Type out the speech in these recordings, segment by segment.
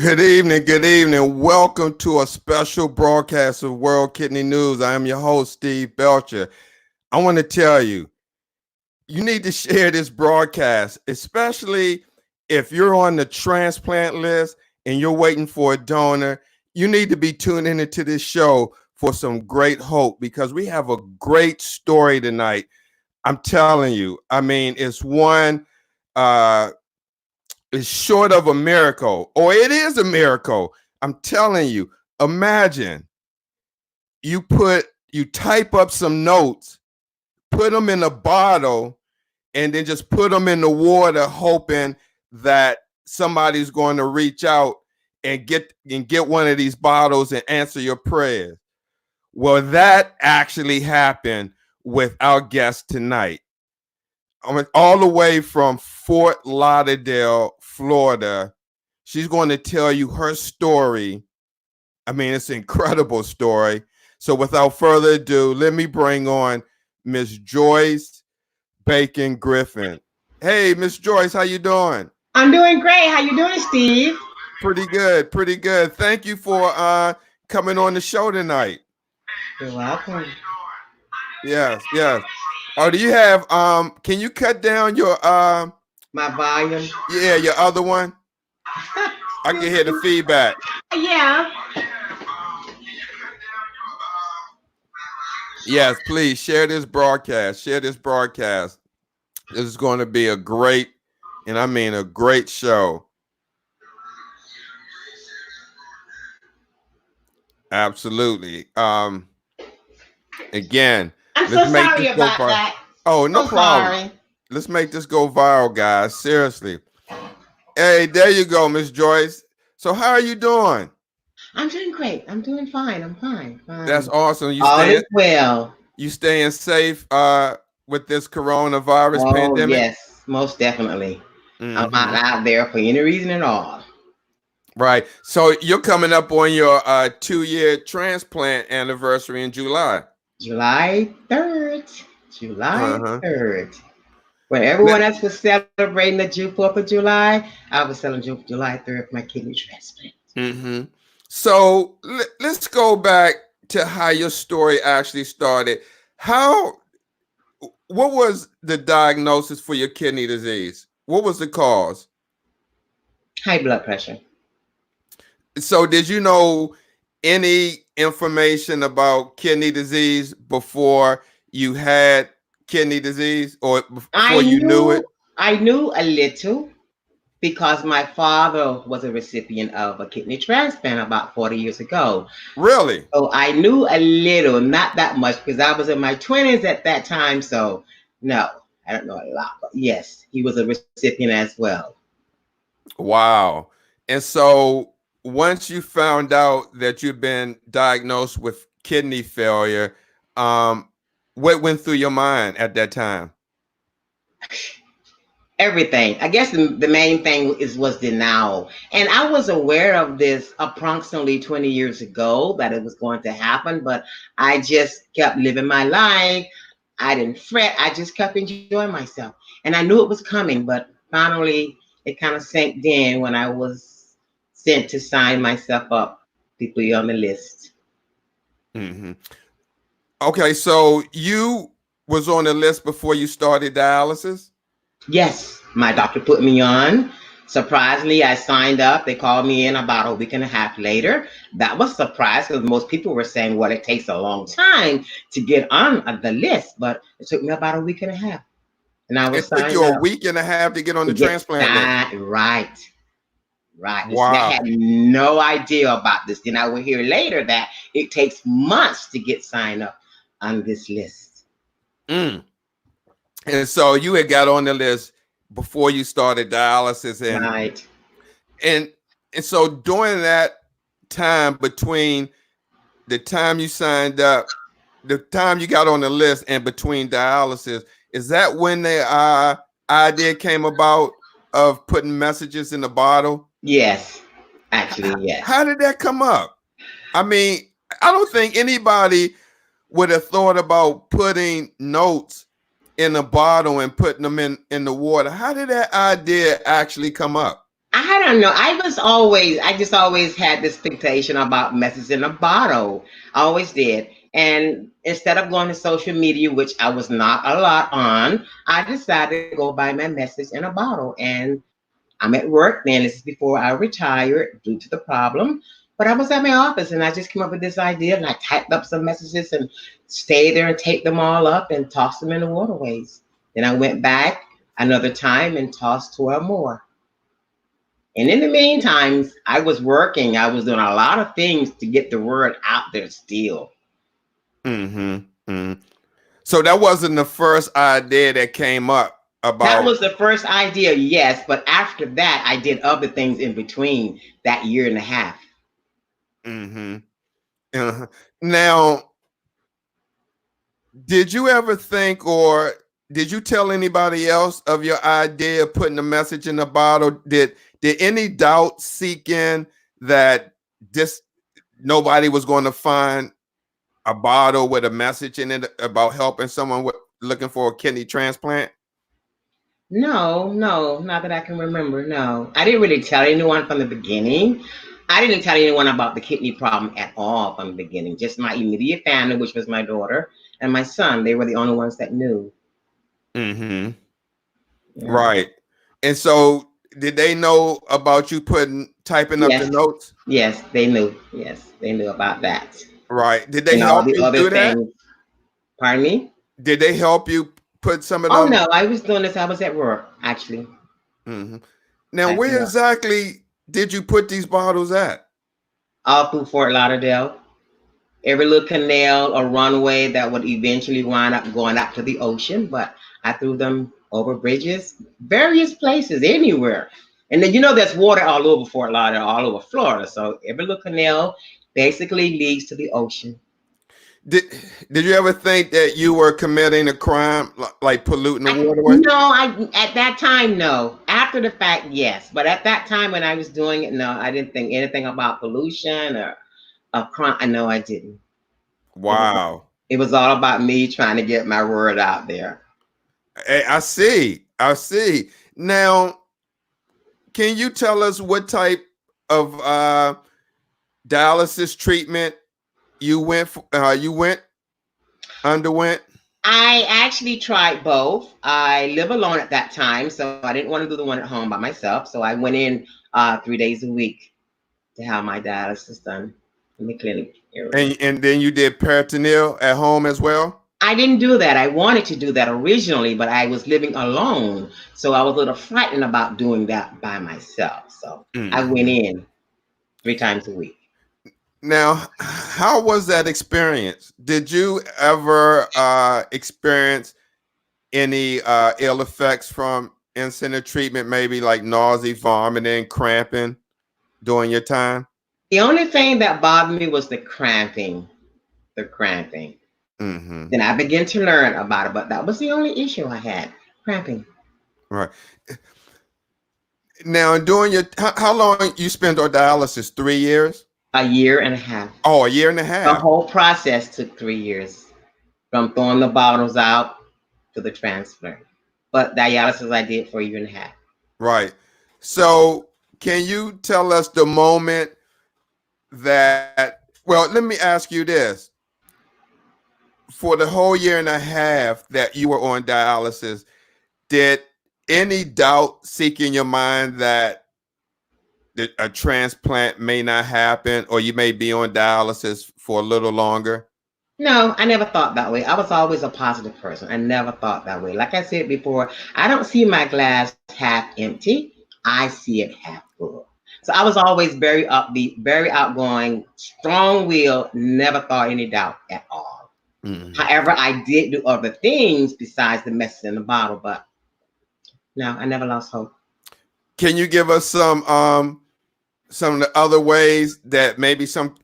Good evening, good evening. Welcome to a special broadcast of World Kidney News. I am your host, Steve Belcher. I want to tell you, you need to share this broadcast, especially if you're on the transplant list and you're waiting for a donor. You need to be tuning into this show for some great hope because we have a great story tonight. I'm telling you, I mean, uh, it's short of a miracle, or it is a miracle. I'm telling you, imagine you type up some notes, put them in a bottle, and then just put them in the water, hoping that somebody's going to reach out and get one of these bottles and answer your prayers. Well, that actually happened with our guest tonight. I mean, all the way from Fort Lauderdale, Florida. She's going to tell you her story. I mean, it's an incredible story. So without further ado, let me bring on Miss Joyce Bacon Griffin. Hey, Miss Joyce, how you doing? I'm doing great. How you doing, Steve? Pretty good, pretty good. Thank you for coming on the show tonight. You're welcome. Yes, yes. Oh, do you have can you cut down your My volume. yeah, your other one? I can hear the feedback. Yeah. Yes, please share this broadcast. Share this broadcast. This is going to be a great, and I mean a great show. Absolutely. Again, I'm so let's make sorry this go about viral. that. Oh, no So problem. sorry. Let's make this go viral, guys. Seriously. Hey, there you go, Miss Joyce. So how are you doing? I'm doing great. I'm doing fine. I'm fine. That's Fine. awesome. All is well. You staying safe with this coronavirus Oh, pandemic? yes. Most definitely. I'm not Hmm. out there for any reason at all. Right. So you're coming up on your 2-year transplant anniversary in July. July 3rd. July Uh-huh. 3rd. When everyone else was celebrating the 4th of July, I was celebrating July 3rd for my kidney transplant. Mm-hmm. So let's go back to how your story actually started. How what was the diagnosis for your kidney disease? What was the cause? High blood pressure. So did you know any information about kidney disease before you had kidney disease or I before you knew knew it? I knew a little because my father was a recipient of a kidney transplant about 40 years ago. Really? So I knew a little, not that much, because I was in my 20s at that time. So no, I don't know a lot. But yes, he was a recipient as well. Wow. And so once you found out that you've been diagnosed with kidney failure, um, what went through your mind at that time? Everything. I guess the main thing was denial. And I was aware of this approximately 20 years ago that it was going to happen, but I just kept living my life. I didn't fret. I just kept enjoying myself. And I knew it was coming, but finally it kind of sank in when I was sent to sign myself up to be on the list. Hmm. Okay, so you was on the list before you started dialysis? Yes, my doctor put me on. Surprisingly, I signed up. They called me in about a week and a half later. That was a surprise because most people were saying, well, it takes a long time to get on the list, but it took me about a week and a half. And I was It took signed you a up week and a half to get on to the get transplant list. signed. Right, right. And see, I Wow. had no idea about this. Then I will hear later that it takes months to get signed up on this list. Mm. And so you had got on the list before you started dialysis Right. and and so during that time between the time you signed up, the time you got on the list and between dialysis, is that when the idea came about of putting messages in the bottle? Yes, actually, How yes. did that come up? I mean, I don't think anybody would have thought about putting notes in a bottle and putting them in the water. How did that idea actually come up? I don't know. I just always had this expectation about messages in a bottle. I always did. And instead of going to social media, which I was not a lot on, I decided to go buy my message in a bottle. And I'm at work then. This is before I retired due to the problem. But I was at my office and I just came up with this idea and I typed up some messages and stayed there and taped them all up and tossed them in the waterways. Then I went back another time and tossed 12 more. And in the meantime, I was working. I was doing a lot of things to get the word out there still. Mm-hmm. So that wasn't the first idea that came up about. That was the first idea, yes. But after that, I did other things in between that year and a half. Mm-hmm. Uh-huh. Now, did you ever think, or did you tell anybody else of your idea of putting a message in a bottle? Did any doubt seek in that this nobody was going to find a bottle with a message in it about helping someone looking for a kidney transplant? No, not that I can remember. No, I didn't really tell anyone from the beginning. I didn't tell anyone about the kidney problem at all from the beginning. Just my immediate family, which was my daughter and my son. They were the only ones that knew. Mm-hmm. Yeah. Right. And so did they know about you typing up the notes? Yes, they knew. Yes, they knew about that. Right. Did they And all help the you other do things. that? Pardon me? Did they help you put some of Oh them? no, I was doing this. I was at work, actually. Mm-hmm. Now, where exactly did you put these bottles at? All through Fort Lauderdale. Every little canal or runway that would eventually wind up going out to the ocean, but I threw them over bridges, various places, anywhere. And then there's water all over Fort Lauderdale, all over Florida. So every little canal basically leads to the ocean. Did you ever think that you were committing a crime, like polluting the waterway? No, at that time, no. After the fact, yes. But at that time when I was doing it, no, I didn't think anything about pollution or a crime. I know I didn't. Wow. It was all about me trying to get my word out there. I see. Now, can you tell us what type of dialysis treatment you underwent? I actually tried both. I live alone at that time, so I didn't want to do the one at home by myself. So I went in 3 days a week to have my dialysis done in the clinic area. And then you did peritoneal at home as well? I didn't do that. I wanted to do that originally, but I was living alone, so I was a little frightened about doing that by myself. So I went in 3 times a week. Now, how was that experience? Did you ever experience any ill effects from insulin treatment, maybe like nausea, vomiting, cramping during your time? The only thing that bothered me was the cramping. Mm-hmm. Then I began to learn about it, but that was the only issue I had, cramping. Right. Now, during how long you spent on dialysis? 3 years? A year and a half. Oh, a year and a half. The whole process took 3 years, from throwing the bottles out to the transfer. But dialysis I did for a year and a half. Right. So can you tell us the moment that, well, let me ask you this. For the whole year and a half that you were on dialysis, did any doubt seek in your mind that a transplant may not happen, or you may be on dialysis for a little longer? No, I never thought that way. I was always a positive person. I never thought that way. Like I said before, I don't see my glass half empty. I see it half full. So I was always very upbeat, very outgoing, strong-willed, never thought any doubt at all. Mm-hmm. However, I did do other things besides the message in the bottle, but no, I never lost hope. Can you give us some of the other ways that maybe some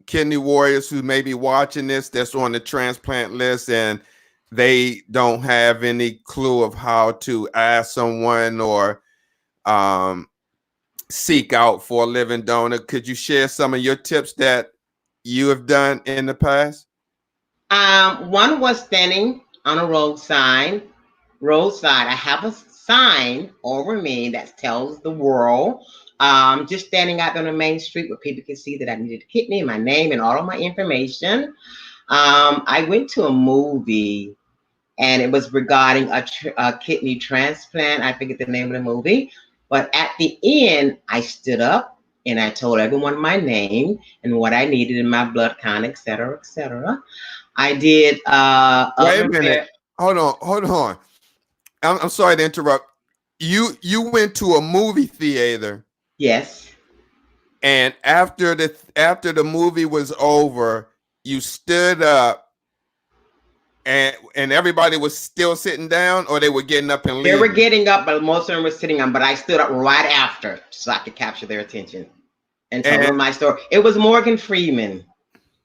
kidney warriors who may be watching this, that's on the transplant list, and they don't have any clue of how to ask someone or seek out for a living donor? Could you share some of your tips that you have done in the past? One was standing on a roadside. I have a sign over me that tells the world, just standing out on the main street where people can see that I needed a kidney, my name, and all of my information. I went to a movie and it was regarding a kidney transplant. I forget the name of the movie, but at the end, I stood up and I told everyone my name and what I needed in my blood count, et cetera, et cetera. I did Wait a other minute. Hold on. I'm sorry to interrupt. You went to a movie theater, yes. and after the movie was over, you stood up, and everybody was still sitting down, or they were getting up and They were leaving. getting up, but most of them were sitting on. But I stood up right after so I could capture their attention and told And them my story. It was Morgan Freeman.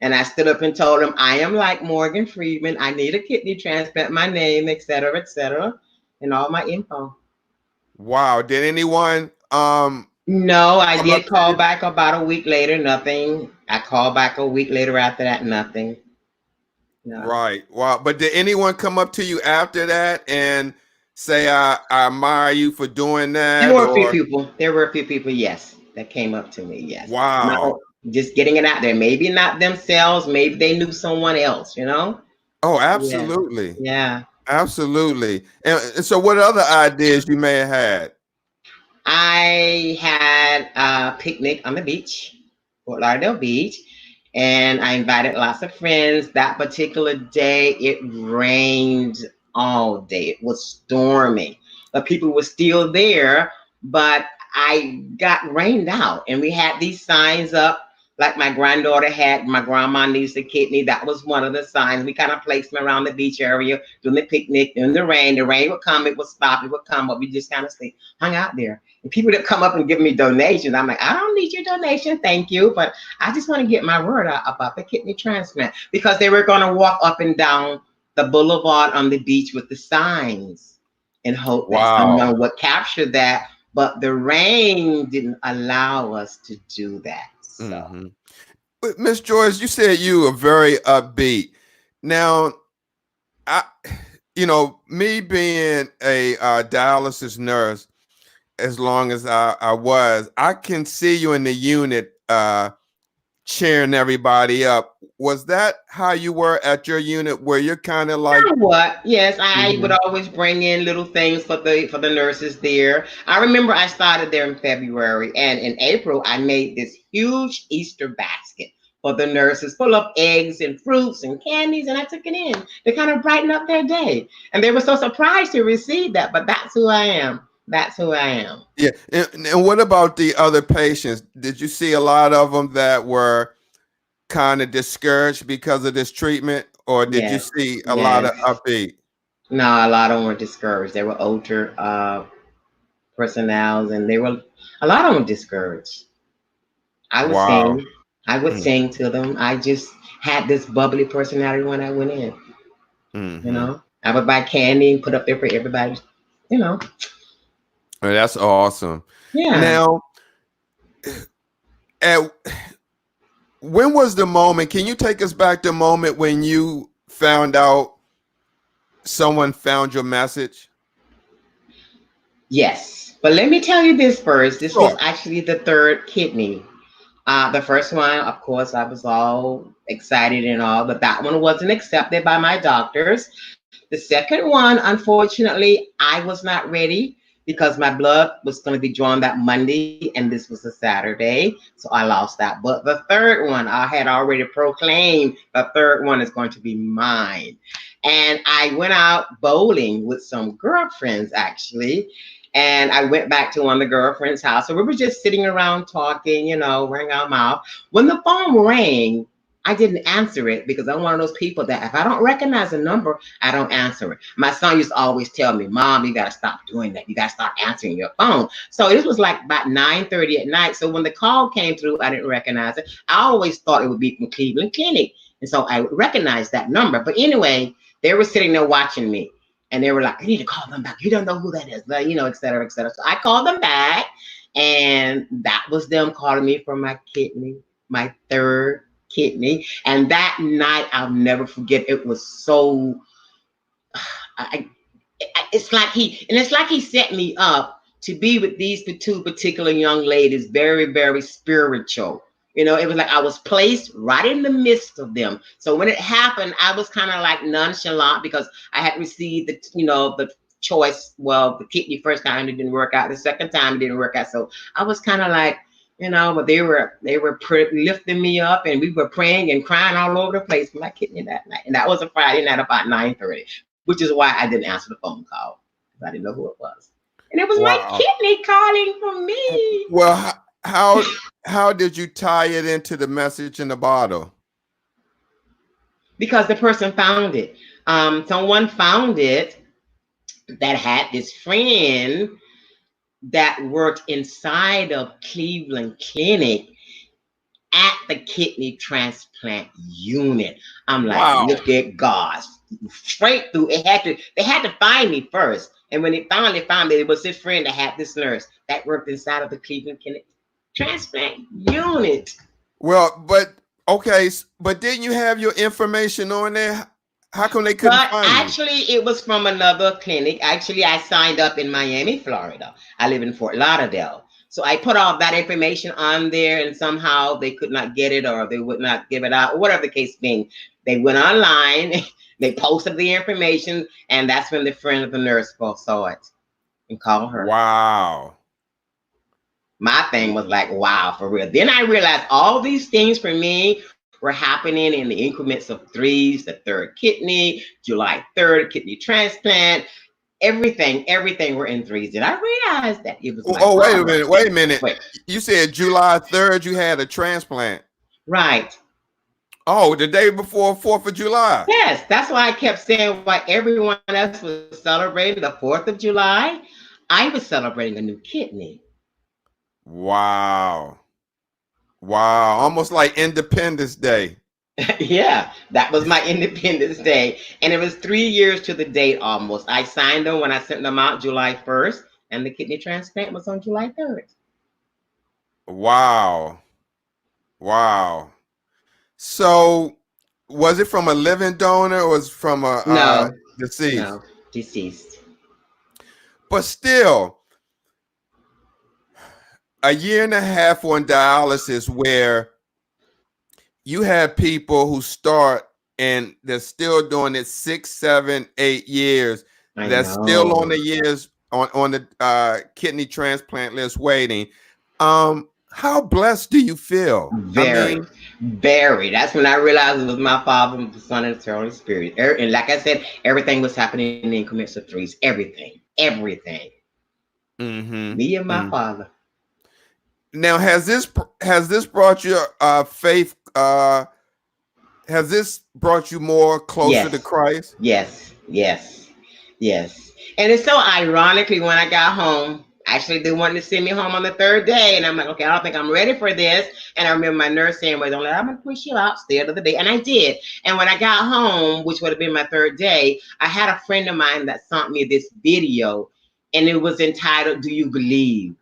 And I stood up and told him, I am like Morgan Freeman. I need a kidney transplant, my name, et cetera, and all my info. wow, did anyone No, I come up did to call you? back about a week later, nothing. I called back a week later after that, nothing. No. Right. Wow. But did anyone come up to you after that and say, I admire you for doing There that? were a few Or people. There were a few people, yes, that came up to me, yes. wow. No, just getting it out there. Maybe not themselves, maybe they knew someone else, you know? Oh, Yeah. absolutely. Yeah. Absolutely. And so what other ideas you may have had? I had a picnic on the beach, Fort Lauderdale Beach, and I invited lots of friends. That particular day, it rained all day. It was storming, but people were still there. But I got rained out, and we had these signs up. Like my granddaughter had, my grandma needs a kidney. That was one of the signs. We kind of placed them around the beach area, doing the picnic in the rain. The rain would come, it would stop, it would come, but we just kind of hung out there. And people that come up and give me donations, I'm like, I don't need your donation, thank you. But I just want to get my word out about the kidney transplant because they were going to walk up and down the boulevard on the beach with the signs and hope that Wow. someone would capture that. But the rain didn't allow us to do that. So, Hmm. Miss Joyce, you said you were very upbeat. Now, I, me being a dialysis nurse, as long as I was, I can see you in the unit cheering everybody up. Was that how you were at your unit? Where you're kind of you like, know what? Yes, I would mhm. always bring in little things for the nurses there. I remember I started there in February, and in April I made this huge Easter basket for the nurses, full of eggs and fruits and candies, and I took it in to kind of brighten up their day. And they were so surprised to receive that. But that's who I am. That's who I am. Yeah. And what about the other patients? Did you see a lot of them that were kind of discouraged because of this treatment, or did you Yes, see a lot of yes. upbeat? No, a lot of them were discouraged. They were older personnels, and they were a lot of them discouraged. I would Wow. sing. I would sing to them. I just had this bubbly personality when I went in. You Mm-hmm. know, I would buy candy and put up there for everybody. You know, That's awesome. yeah. Now, at, when was the moment? Can you take us back to the moment when you found out someone found your message? Yes. But let me tell you this first. This was Sure. actually the third kidney. The first one, of course, I was all excited and all, but that one wasn't accepted by my doctors. The second one, unfortunately, I was not ready because my blood was going to be drawn that Monday and this was a Saturday. So I lost that. But the third one, I had already proclaimed the third one is going to be mine. And I went out bowling with some girlfriends actually. And I went back to one of the girlfriends' house. So we were just sitting around talking, wearing our mouth. When the phone rang, I didn't answer it because I'm one of those people that if I don't recognize a number, I don't answer it. My son used to always tell me, Mom, you got to stop doing that. You got to start answering your phone. So this was like about 9:30 at night. So when the call came through, I didn't recognize it. I always thought it would be from Cleveland Clinic. And so I recognized that number. But anyway, they were sitting there watching me. And they were like, you need to call them back. You don't know who that is, et cetera, et cetera. So I called them back. And that was them calling me for my kidney, my third kidney. And that night, I'll never forget. It was so, I, it's like he set me up to be with these two particular young ladies, very, very spiritual. It was like I was placed right in the midst of them. So when it happened, I was kind of like nonchalant because I had received the choice. Well, the kidney first time it didn't work out. The second time it didn't work out. So I was kind of like, but they were lifting me up, and we were praying and crying all over the place for my kidney that night. And that was a Friday night about 9:30, which is why I didn't answer the phone call, because I didn't know who it was. And it was my kidney calling for me. Well, how did you tie it into the message in the bottle? Because the person found it. Someone found it that had this friend that worked inside of Cleveland Clinic at the kidney transplant unit. I'm like, wow. Look at God. Straight through. They had to find me first. And when they finally found me, it was this friend that had this nurse that worked inside of the Cleveland Clinic transplant unit. Well, but didn't you have your information on there? How come they couldn't find you? Actually, it was from another clinic. Actually, I signed up in Miami, Florida. I live in Fort Lauderdale. So I put all that information on there, and somehow they could not get it, or they would not give it out, or whatever the case being. They went online, they posted the information, and that's when the friend of the nurse saw it and called her. Wow. My thing was like, wow, for real. Then I realized all these things for me were happening in the increments of threes: the third kidney, July 3rd, kidney transplant, everything were in threes. And I realized that it was wait a minute. Wait. You said July 3rd you had a transplant. Right. Oh, the day before 4th of July. Yes, that's why I kept saying why everyone else was celebrating the 4th of July. I was celebrating a new kidney. Wow. Almost like Independence Day. Yeah, that was my Independence Day. And it was 3 years to the date almost. I signed them when I sent them out July 1st, and the kidney transplant was on July 3rd. Wow. So was it from a living donor or was it from a deceased? No, deceased. But still, a year and a half on dialysis where you have people who start and they're still doing it 6, 7, 8 years. They're still on the years on the kidney transplant list waiting. How blessed do you feel? Very. That's when I realized it was my Father, the Son, and the Holy Spirit. And like I said, everything was happening in increments of threes. Everything. Mm-hmm. Me and my Father. Now, has this brought your faith? Has this brought you more closer to Christ? Yes. And it's so ironically, when I got home, actually they wanted to send me home on the 3rd day, and I'm like, okay, I don't think I'm ready for this. And I remember my nurse saying, well, don't let I'm gonna push you out, stay another day. And I did. And when I got home, which would have been my 3rd day, I had a friend of mine that sent me this video, and it was entitled, Do You Believe?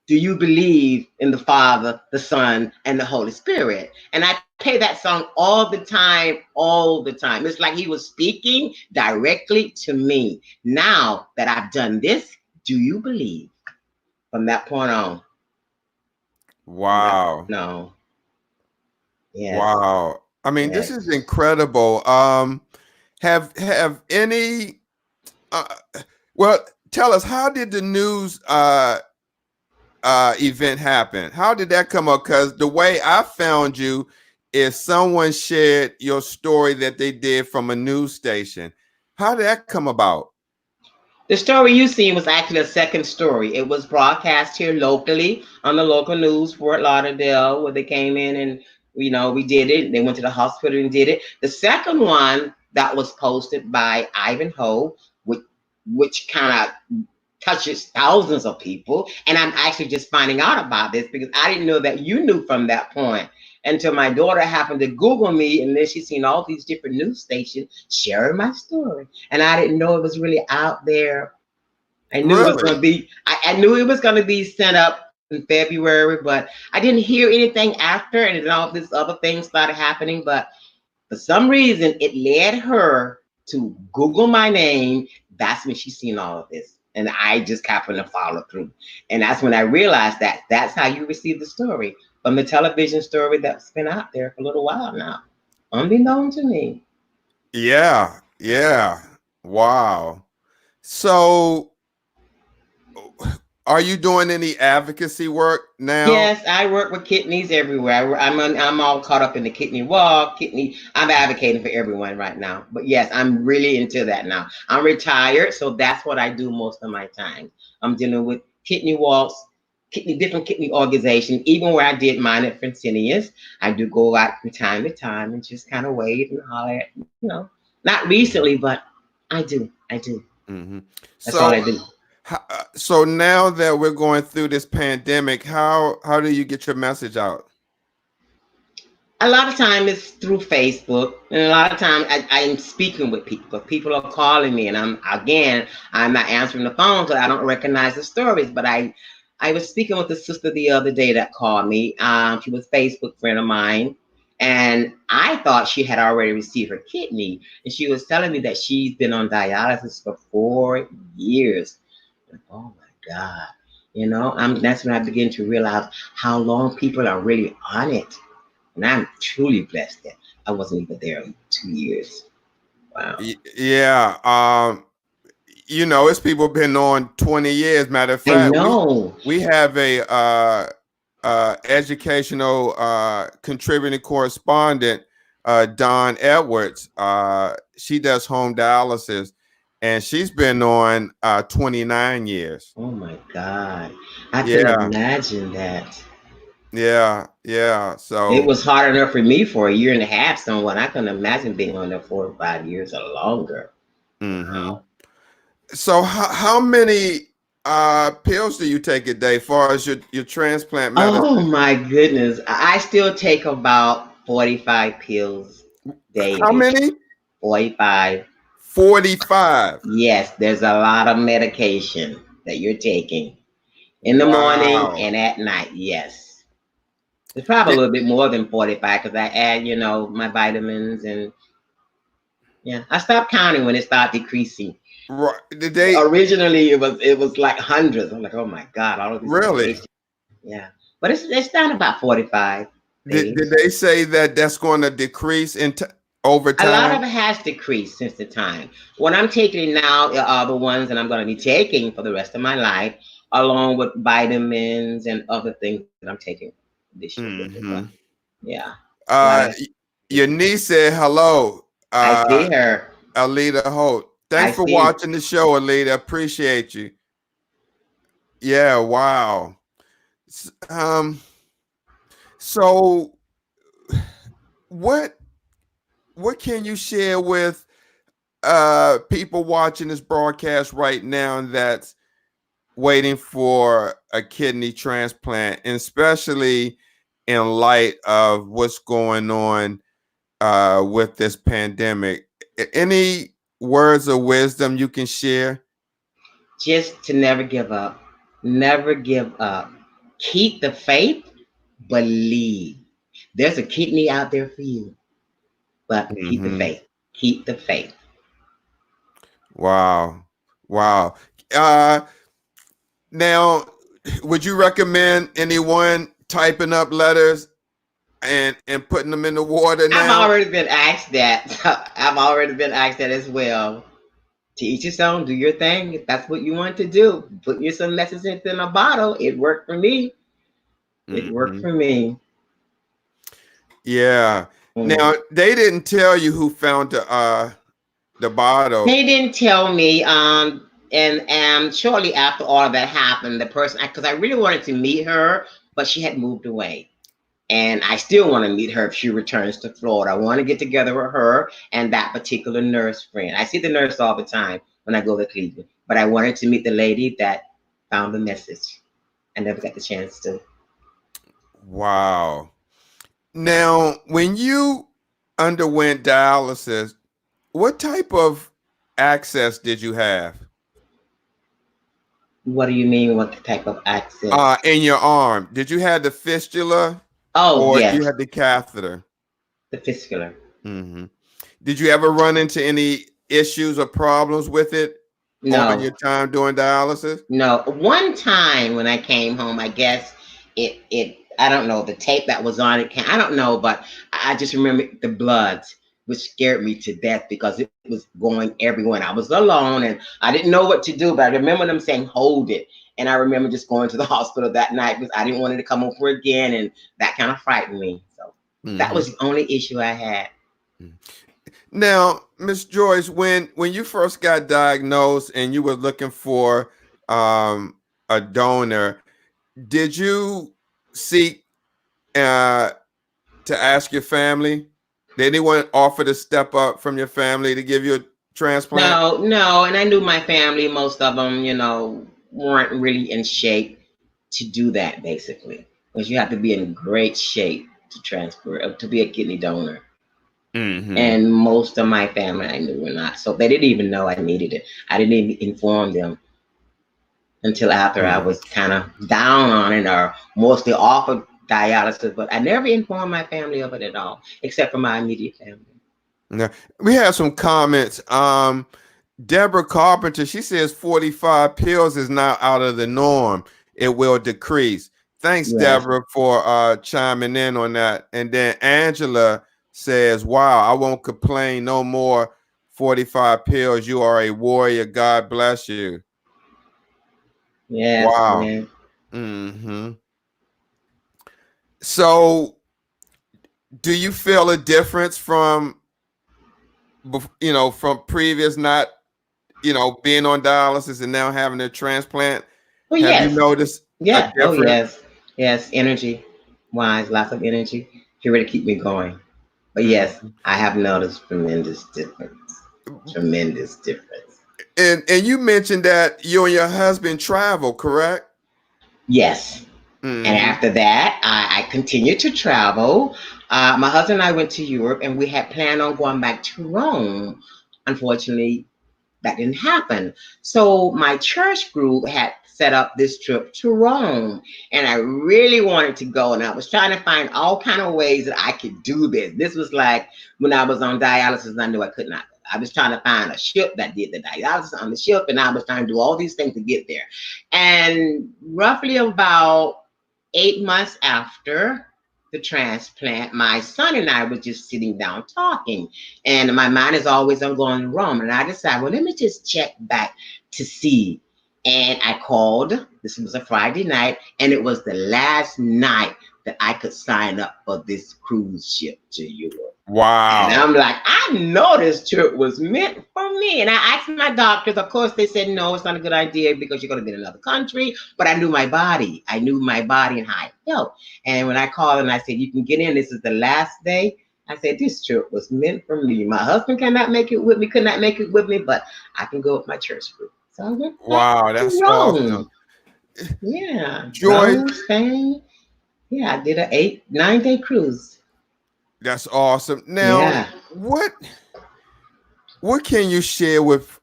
Do you believe in the Father, the Son, and the Holy Spirit? And I play that song all the time. It's like he was speaking directly to me. Now that I've done this, do you believe? From that point on. Wow. No. Yes. Wow. I mean, this is incredible. Have any well, tell us, how did the news event happen? How did that come up? Because the way I found you is someone shared your story that they did from a news station. How did that come about? The story you seen was actually a second story. It was broadcast here locally on the local news, Fort Lauderdale, where they came in and we did it. They went to the hospital and did it. The second one that was posted by Ivanhoe, which kind of touches thousands of people. And I'm actually just finding out about this because I didn't know that you knew from that point until my daughter happened to Google me, and then she's seen all these different news stations sharing my story. And I didn't know it was really out there. I knew it was going to be, I knew it was going to be sent up in February, but I didn't hear anything after, and then all this other things started happening. But for some reason, it led her to Google my name, that's when she's seen all of this. And I just happened to follow through. And that's when I realized that that's how you receive the story from the television story that's been out there for a little while now, unbeknown to me. Yeah, yeah. Wow. So, are you doing any advocacy work now? Yes, I work with kidneys everywhere. I'm all caught up in the kidney walk, kidney. I'm advocating for everyone right now. But yes, I'm really into that now. I'm retired, so that's what I do most of my time. I'm dealing with kidney walks, different kidney organizations. Even where I did mine at Fresenius, I do go out from time to time and just kind of wave and holler at, not recently, but I do. I do. Mm-hmm. That's all So, I do. so now that we're going through this pandemic, how do you get your message out? A lot of time it's through Facebook, and a lot of time I'm speaking with people. People are calling me, and I'm not answering the phone because I don't recognize the stories. But I was speaking with a sister the other day that called me. She was a Facebook friend of mine, and I thought she had already received her kidney, and she was telling me that she's been on dialysis for 4 years. Oh my God, that's when I begin to realize how long people are really on it. And I'm truly blessed that I wasn't even there in 2 years. Wow. Yeah. It's people been on 20 years. Matter of I fact, know. we have a educational contributing correspondent, Dawn Edwards. She does home dialysis, and she's been on 29 years. Oh my God. I can Yeah, imagine that. yeah. It So, was hard enough for me for a year and a half, someone. I couldn't imagine being on there 4 or 5 years or longer. mhm. Wow. So how many pills do you take a day, far as your transplant Oh medicine? my goodness. I still take about 45 pills How daily. many? 45. 45. Yes, there's a lot of medication that you're taking in the morning Wow. and at night. Yes. It's probably a Did, little bit more than 45 because I add, my vitamins and yeah. I stopped counting when it started decreasing. did they Originally it was like hundreds. I'm like, oh my God, all of this really? medication. Yeah. But it's down about 45 Did days. they say that that's going to decrease over A lot of time? it has decreased since the time. What I'm taking now are the ones that I'm going to be taking for the rest of my life, along with vitamins and other things that I'm taking this year with it. But Hmm. yeah, a lot Uh, of your niece said hello. I see her. Alita Holt. I Thanks for see. watching the show, Alita. Appreciate you. Yeah. Wow. S- Um. So what can you share with people watching this broadcast right now that's waiting for a kidney transplant, and especially in light of what's going on with this pandemic? Any words of wisdom you can share? Just to never give up. Never give up. Keep the faith. Believe. There's a kidney out there for you, but keep the Hmm. faith. Keep the faith. Wow. Wow. Uh, Now, would you recommend anyone typing up letters and putting them in the water I've now? already been asked that. I've already been asked that as well. To each his own, do your thing. If that's what you want to do, put your some lessons in a bottle. It worked for me. It worked Hmm. for me. Yeah. Mm. Now they didn't tell you who found the bottle. They didn't tell me. And shortly after all of that happened, the person, because I really wanted to meet her, but she had moved away. And I still want to meet her if she returns to Florida. I want to get together with her and that particular nurse friend. I see the nurse all the time when I go to Cleveland, but I wanted to meet the lady that found the message. I never got the chance to. Wow. Now, when you underwent dialysis, what type of access did you have What do you mean? What type of access? in your arm? Did you have the fistula Oh, or you yes, had the catheter? the fistula. Hmm. Did you ever run into any issues or problems with it on No, your time doing dialysis? no. One time when I came home, I guess it I don't know, the tape that was on it. I don't know, but I just remember the blood, which scared me to death because it was going everywhere. And I was alone and I didn't know what to do. But I remember them saying, "Hold it." And I remember just going to the hospital that night because I didn't want it to come over again, and that kind of frightened me. So that Hmm. was the only issue I had. Now, Miss Joyce, when you first got diagnosed and you were looking for a donor, did you seek uh, to ask your family? Did anyone offer to step up from your family to give you a transplant? No, no, and I knew my family, most of them, weren't really in shape to do that, basically, because you have to be in great shape to transfer, to be a kidney donor. Hmm. And most of my family I knew were not, so they didn't even know I needed it. I didn't even inform them until after I was kind of down on it or mostly off of dialysis. But I never informed my family of it at all, except for my immediate family. Now, we have some comments. Deborah Carpenter, she says 45 pills is now out of the norm. It will decrease. Thanks, Yes. Deborah, for chiming in on that. And then Angela says, wow, I won't complain no more. 45 pills. You are a warrior. God bless you. Yes, Wow. man. Hmm. So, do you feel a difference from, from previous not, being on dialysis and now having a transplant? Well, Have you yes. noticed a Yeah. Oh, difference? yes. Yes. Energy wise, lots of energy. You're ready to keep me going. But yes, Mhm. I have noticed tremendous difference. Tremendous difference. And you mentioned that you and your husband travel, correct? Yes. And Hmm. after that, I continued to travel. My husband and I went to Europe and we had planned on going back to Rome. Unfortunately, that didn't happen. So my church group had set up this trip to Rome, and I really wanted to go. And I was trying to find all kind of ways that I could do this. This was like when I was on dialysis, I knew I could not. I was trying to find a ship that did the dialysis on the ship, and I was trying to do all these things to get there. And roughly about 8 months after the transplant, my son and I were just sitting down talking. And my mind is always on going to Rome. And I decided, well, let me just check back to see. And I called. This was a Friday night, and it was the last night that I could sign up for this cruise ship to Europe. And Wow. I'm like, I know this trip was meant for me. And I asked my doctors, of course, they said, no, it's not a good idea because you're going to be in another country. But I knew my body. I knew my body and how I felt. And when I called and I said, you can get in, this is the last day. I said, this trip was meant for me. My husband cannot make it with me, could not make it with me, but I can go with my church group. So I went back Wow, to that's awesome. Rome. Yeah, Joy, Rome, Spain. Yeah, I did an 9 day cruise. that's awesome. Now, Yeah. what what can you share with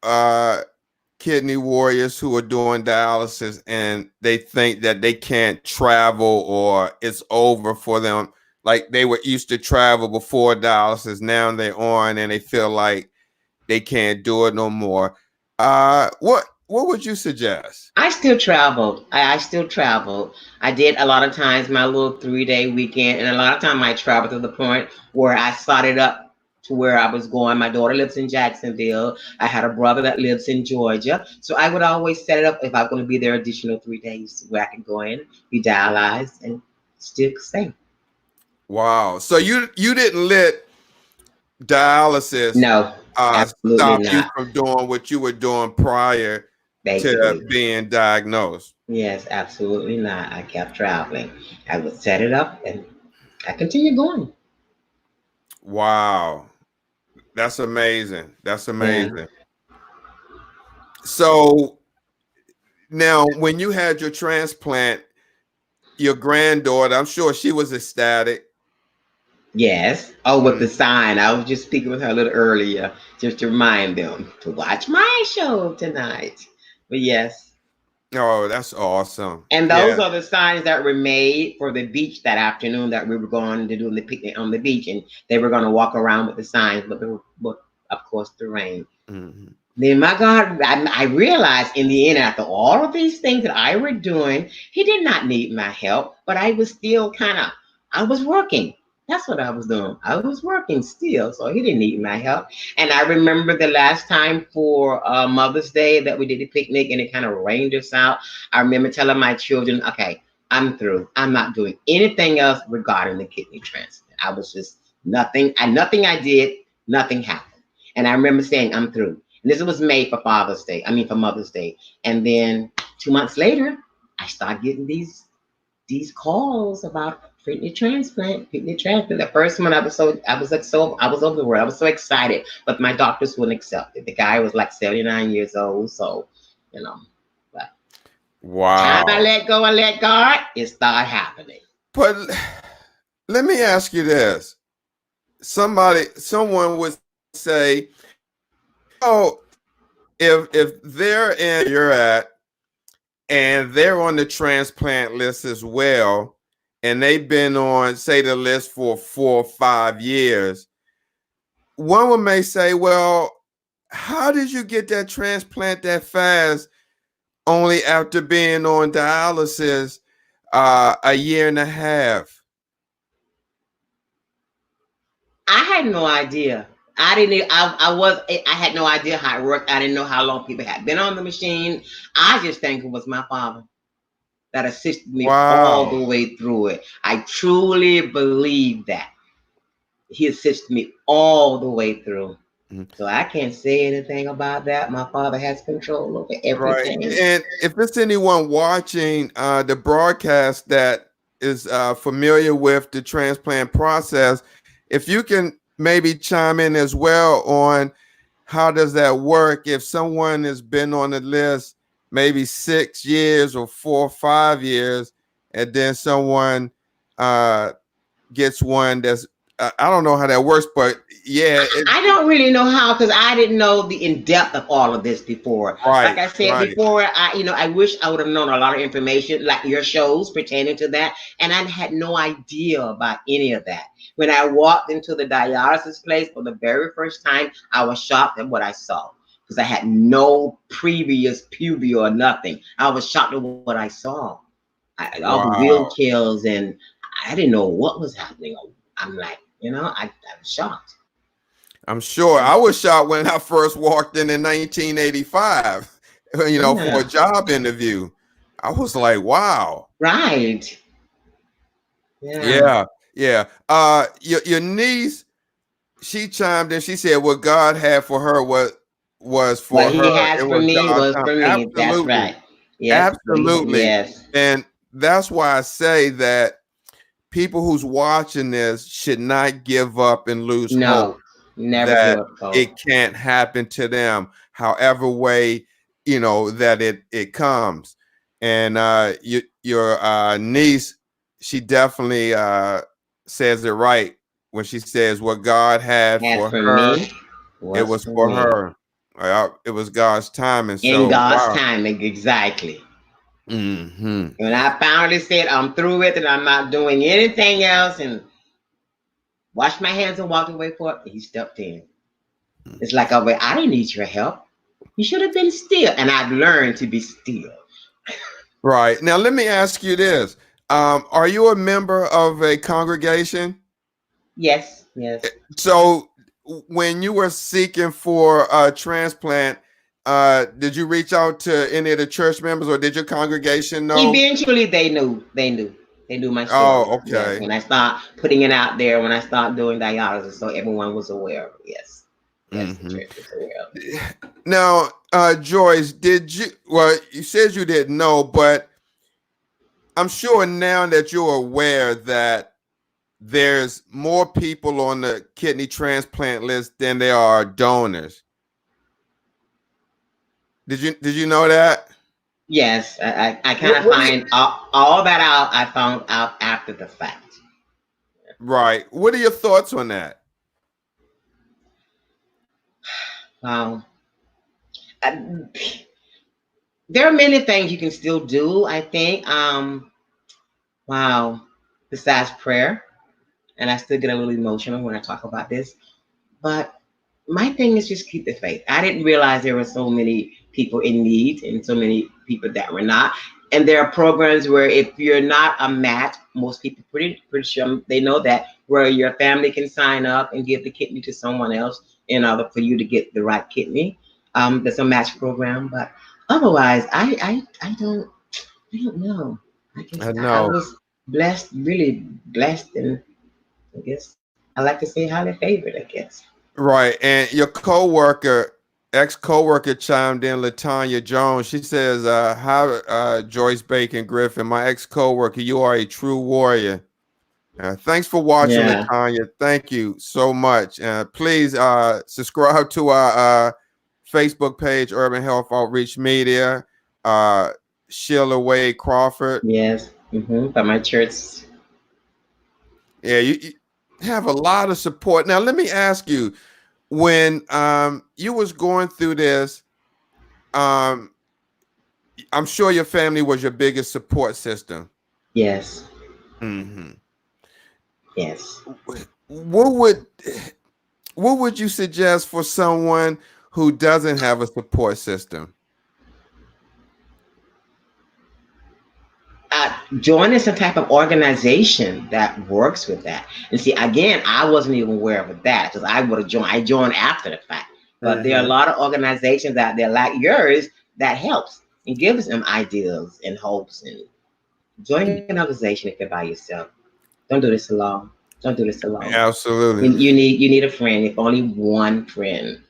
kidney warriors who are doing dialysis and they think that they can't travel or it's over for them? Like they were used to travel before dialysis, now they're on and they feel like they can't do it no more. What would you suggest? I still traveled. I still traveled. I did a lot of times my little 3 day weekend, and a lot of time I traveled to the point where I started up to where I was going. My daughter lives in Jacksonville. I had a brother that lives in Georgia, so I would always set it up if I'm going to be there additional 3 days where I can go in, be dialyzed, and still stay. Wow. So you didn't let dialysis No, absolutely stop you not. from doing what you were doing prior to Basically, being diagnosed. yes, absolutely not. I kept traveling. I would set it up, and I continued going. Wow. That's amazing. That's Yeah. amazing. So now when you had your transplant, your granddaughter, I'm sure she was ecstatic. Yes. Oh, with Mm. the sign. I was just speaking with her a little earlier, just to remind them to watch my show tonight. But yes. Oh, that's awesome. And those Yeah. are the signs that were made for the beach that afternoon that we were going to do the picnic on the beach. And they were going to walk around with the signs. But of course, the rain. Mhm. Then my God, I realized in the end, after all of these things that I were doing, he did not need my help, but I was still I was working. That's what I was doing. I was working still, so he didn't need my help. And I remember the last time for Mother's Day that we did the picnic and it kind of rained us out. I remember telling my children, okay, I'm through. I'm not doing anything else regarding the kidney transplant. I was just nothing I did, nothing happened. And I remember saying, I'm through. And this was made for Father's Day. I mean, for Mother's Day. And then 2 months later, I started getting these calls about kidney transplant. The first one, I was over the world. I was so excited, but my doctors wouldn't accept it. The guy was like 79 years old, so you know. But Wow. time I let go and let God, it started happening. But let me ask you this: someone would say, "Oh, if they're in you're at, and they're on the transplant list as well, and they've been on, say, the list for 4 or 5 years, one may say, well, how did you get that transplant that fast only after being on dialysis a year and a half?" I had no idea. I didn't. I had no idea how it worked. I didn't know how long people had been on the machine. I just think it was my father that assisted me all the Wow. way through it. I truly believe that he assisted me all the way through. Mhm. So I can't say anything about that. My father has control over Right. everything. And if there's anyone watching the broadcast that is familiar with the transplant process, if you can maybe chime in as well on how does that work if someone has been on the list maybe 6 years or 4 or 5 years, and then someone gets one that's I don't know how that works, but yeah, I don't really know how because I didn't know the in depth of all of this before. Like right, I said right. before, I wish I would have known a lot of information like your shows pertaining to that, and I had no idea about any of that. When I walked into the dialysis place for the very first time, I was shocked at what I saw because I had no previous puberty or nothing. I was shocked at what I saw. All the Wow. wheelchairs, and I didn't know what was happening. I'm like, I was shocked. I'm sure I was shocked when I first walked in 1985, for a Yeah, job interview. I was like, wow. right. Yeah. Yeah, yeah. Your niece, she chimed in. She said what God had for her was What for he her. has It for was me God's was time. for me. That's Absolutely. right. Yes. Absolutely. Yes. And that's why I say that people who's watching this should not give up and lose No. hope Never give that up hope. it can't happen to them, however way that it comes. And your niece, she definitely says it right when she says what God had As for for her, me, it was was for for me. her. It was God's time, and In so God's wow. timing, exactly. Hmm. When I finally said I'm through with it, I'm not doing anything else, and washed my hands and walked away for it, he stepped in. It's like, oh, wait, I didn't need your help. You should have been still. And I've learned to be still. Right. Now, let me ask you this. Are you a member of a congregation? Yes, yes. So when you were seeking for a transplant, did you reach out to any of the church members, or did your congregation know? Eventually, they knew. They knew my story. Oh, Yes. okay. When I start putting it out there, when I start doing dialysis, so everyone was aware of it. Yes. Yes, the Hmm. church was aware of it. Now, Joyce, did you? Well, you said you didn't know, but I'm sure now that you're aware that there's more people on the kidney transplant list than there are donors. Did you know that? Yes, I kind What, of what do you find all that out. I found out after the fact. right? What are your thoughts on that? Wow. Uh, there are many things you can still do, I think. Wow. Besides prayer, and I still get a little emotional when I talk about this, but my thing is just keep the faith. I didn't realize there were so many people in need and so many people that were not. And there are programs where if you're not a match, most people pretty sure they know that, where your family can sign up and give the kidney to someone else in order for you to get the right kidney. There's a match program, but otherwise, I don't know. I I guess I know. was blessed, really blessed, and I guess I like to say highly favored. I guess. Right. And your coworker, ex-coworker chimed in, Latanya Jones. She says, hi, Joyce Bacon Griffin, my ex-coworker, you are a true warrior. Thanks for watching, Yeah. Latanya. Thank you so much. Please subscribe to our Facebook page, Urban Health Outreach Media. Sheila Wade Crawford. Yes. By my church. Yeah, you have a lot of support. Now, let me ask you, when you was going through this, I'm sure your family was your biggest support system. Yes. Mm-hmm. Yes. What would you suggest for someone who doesn't have a support system? Joining some type of organization that works with that. And see, again, I wasn't even aware of that because I would have joined. I joined after the fact. But there are a Mm-hmm. lot of organizations out there like yours that helps and gives them ideas and hopes. And join an organization if you're by yourself. Don't do this alone. Don't do this alone. Absolutely. You need a friend, if only one friend.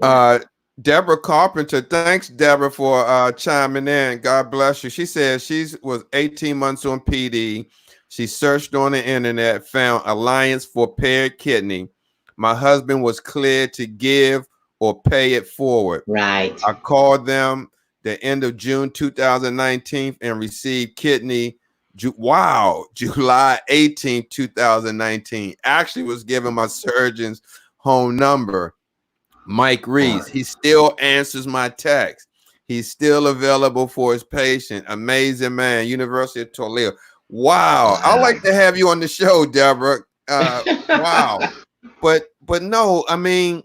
Yeah. Deborah Carpenter, thanks, Deborah, for chiming in. God bless you. She says she was 18 months on PD. She searched on the internet, found Alliance for Paired Kidney. My husband was cleared to give or pay it forward. Right. I called them the end of June 2019 and received kidney. July 18, 2019. Actually was given my surgeon's home number. Mike Reese, he still answers my text. He's still available for his patient. Amazing man, University of Toledo. Wow. I'd like to have you on the show, Deborah. Wow. But no, I mean,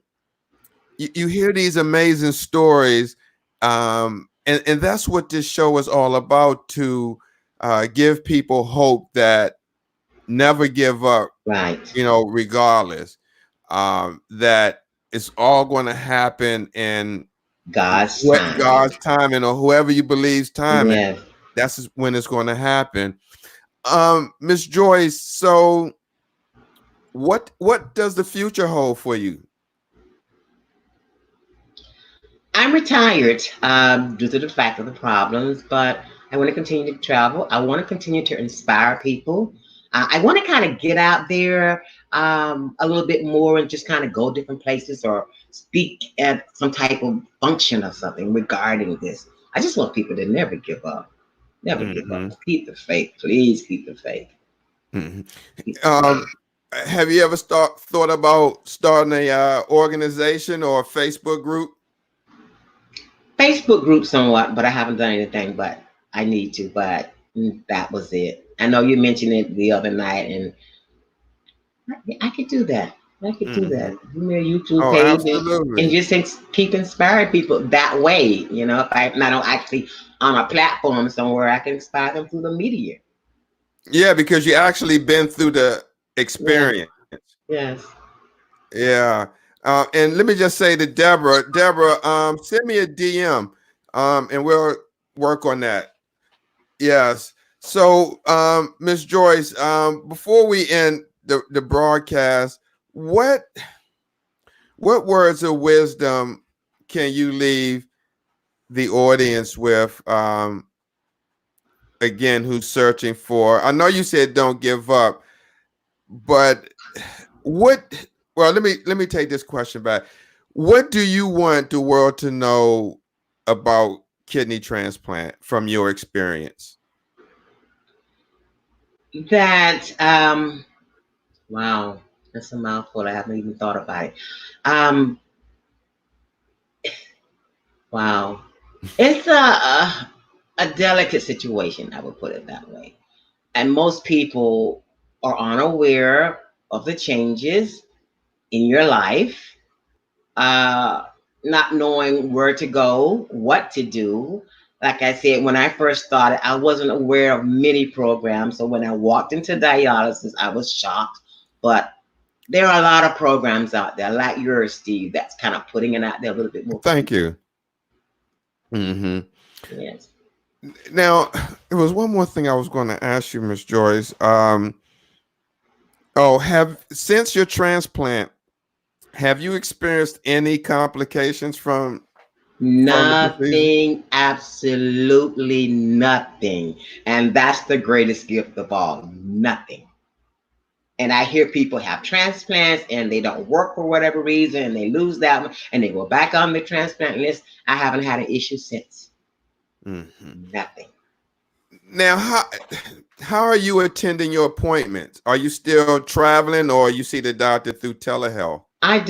you hear these amazing stories, and that's what this show is all about, to give people hope that never give up, Right. regardless, that it's all going to happen in God's what time. God's timing, or whoever you believe's timing. Yes. That's when it's going to happen. Miss Joyce, so what does the future hold for you? I'm retired due to the fact of the problems, but I want to continue to travel. I want to continue to inspire people. I want to kind of get out there a little bit more and just kind of go different places or speak at some type of function or something regarding this. I just want people to never give up. Never give up. Keep the faith. Please keep the faith. Mm-hmm. Keep the faith. Have you ever thought about starting a organization or a Facebook group? Facebook group somewhat, but I haven't done anything, but I need to, but that was it. I know you mentioned it the other night, and I could do that. I could do that. Give me a YouTube page and just keep inspiring people that way. If I'm not actually on a platform somewhere, I can inspire them through the media. Yeah, because you actually been through the experience. Yes. Yeah. And let me just say to Deborah, send me a DM, and we'll work on that. Yes. So, Miss Joyce, before we end the broadcast, what words of wisdom can you leave the audience with? Again, who's searching for? I know you said don't give up, but what? Well, let me take this question back. What do you want the world to know about kidney transplant from your experience? That wow, that's a mouthful. I haven't even thought about it. Wow, it's a delicate situation. I would put it that way, and most people are unaware of the changes. in your life, uh, not knowing where to go, what to do. Like I said, when I first started, I wasn't aware of many programs. So when I walked into dialysis, I was shocked. But there are a lot of programs out there, like yours, Steve, that's kind of putting it out there a little bit more. Thank you. Mm-hmm. Yes. Now, there was one more thing I was going to ask you, Miss Joyce. Since your transplant, have you experienced any complications from the procedure? Nothing, absolutely nothing. And that's the greatest gift of all. Nothing. And I hear people have transplants and they don't work for whatever reason and they lose that one and they go back on the transplant list. I haven't had an issue since. Mm-hmm. Nothing. Now, how are you attending your appointments? Are you still traveling, or you see the doctor through telehealth? I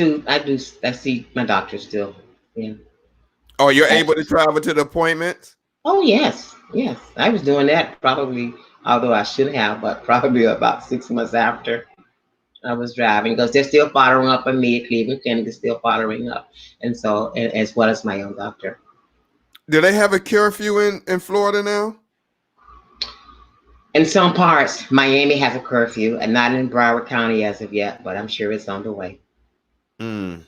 see my doctor still. Yeah. Oh, you're able to travel to the appointments? Oh, yes. Yes. I was doing that probably, although I should have, but probably about 6 months after I was driving, because they're still following up on me. Cleveland Clinic is still following up. And so, as well as my own doctor. Do they have a curfew in Florida now? In some parts, Miami has a curfew, and not in Broward County as of yet, but I'm sure it's on the way. Mm.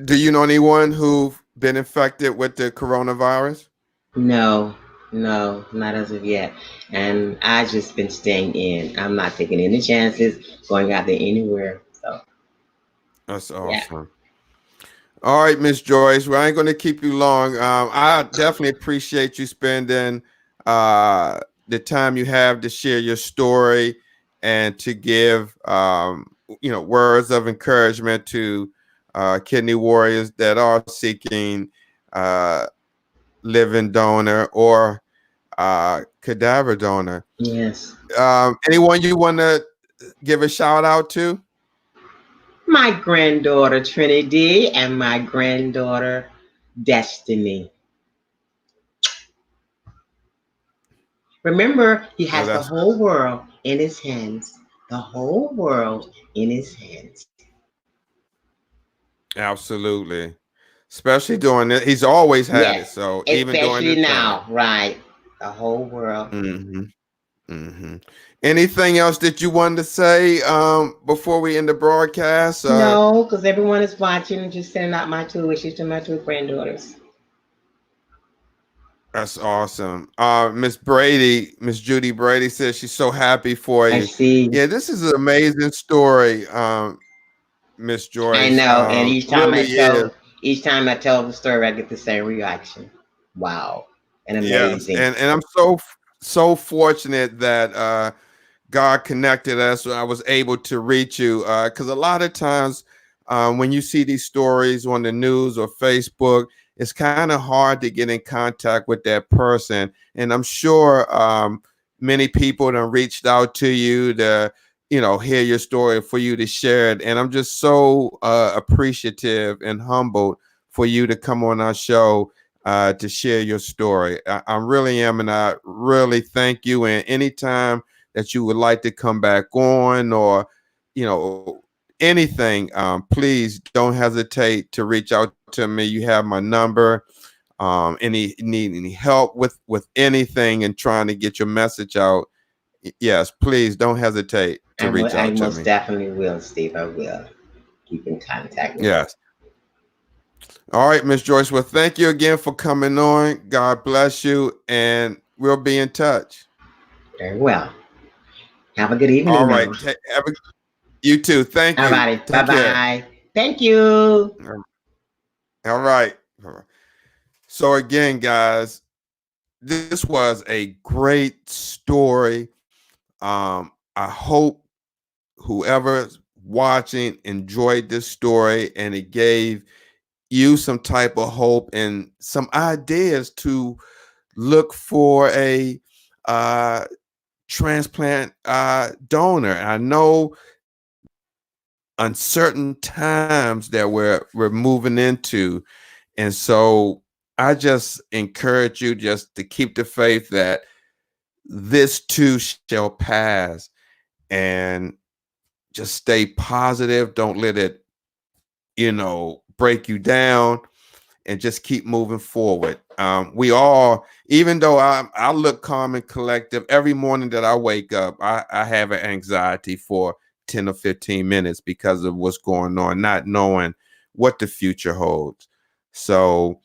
Do you know anyone who've been infected with the coronavirus? No, not as of yet. And I just been staying in. I'm not taking any chances going out there anywhere. So That's yeah. awesome. All right, Miss Joyce. Well, I ain't going to keep you long. I definitely appreciate you spending the time you have to share your story and to give words of encouragement to kidney warriors that are seeking living donor or cadaver donor. Yes. Anyone you want to give a shout out to? My granddaughter Trinity and my granddaughter Destiny. Remember, he has the whole world in his hands. The whole world in his hands. Absolutely. Especially during it. He's always had it. So even especially during now, time. right? The whole world. Mm-hmm. Mm-hmm. Anything else that you wanted to say before we end the broadcast? No, because everyone is watching and just sending out my two wishes to my two granddaughters. That's awesome. Miss Judy Brady says she's so happy for you. I see. Yeah, this is an amazing story, Miss Joyce. I know, and each time I tell the story, I get the same reaction. Wow, and amazing. Yes, and I'm so fortunate that God connected us. I was able to reach you because a lot of times when you see these stories on the news or Facebook, it's kind of hard to get in contact with that person. And I'm sure many people have reached out to you to, hear your story, for you to share it. And I'm just so appreciative and humbled for you to come on our show to share your story. I really am. And I really thank you. And anytime that you would like to come back on or, anything, please don't hesitate to reach out to me. You have my number. Need any help with anything and trying to get your message out? Yes, please don't hesitate to reach out to me. I most definitely will, Steve. I will keep in contact with yes. All right, Miss Joyce. Well, thank you again for coming on. God bless you, and we'll be in touch. Very well. Have a good evening. All right. You too. Thank you. All righty. Bye-bye. Thank you. All right. So again, guys, this was a great story. I hope whoever's watching enjoyed this story and it gave you some type of hope and some ideas to look for a transplant donor. I know uncertain times that we're moving into, and so I just encourage you just to keep the faith that this too shall pass, and just stay positive. Don't let it, break you down, and just keep moving forward. We all, even though I look calm and collective, every morning that I wake up, I have an anxiety for 10 or 15 minutes because of what's going on, not knowing what the future holds. So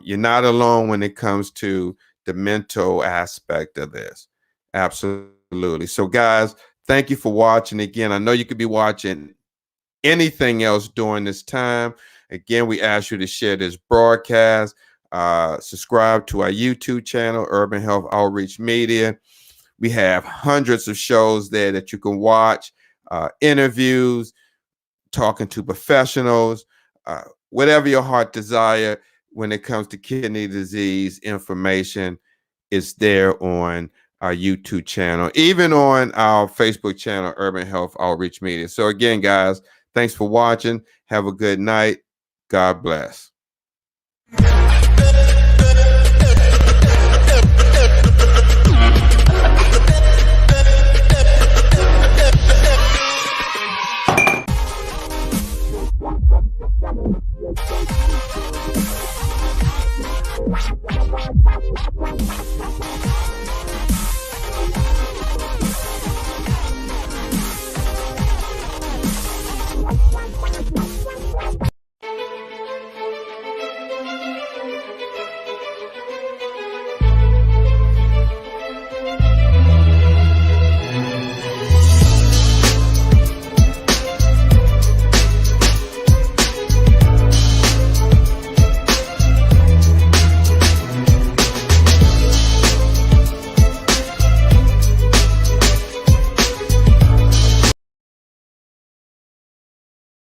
you're not alone when it comes to the mental aspect of this. Absolutely. So guys, thank you for watching. Again, I know you could be watching anything else during this time. Again, we ask you to share this broadcast, subscribe to our YouTube channel, Urban Health Outreach Media. We have hundreds of shows there that you can watch, interviews, talking to professionals, whatever your heart desire when it comes to kidney disease. Information is there on our YouTube channel, even on our Facebook channel, Urban Health Outreach Media. So again, guys, thanks for watching. Have a good night. God bless.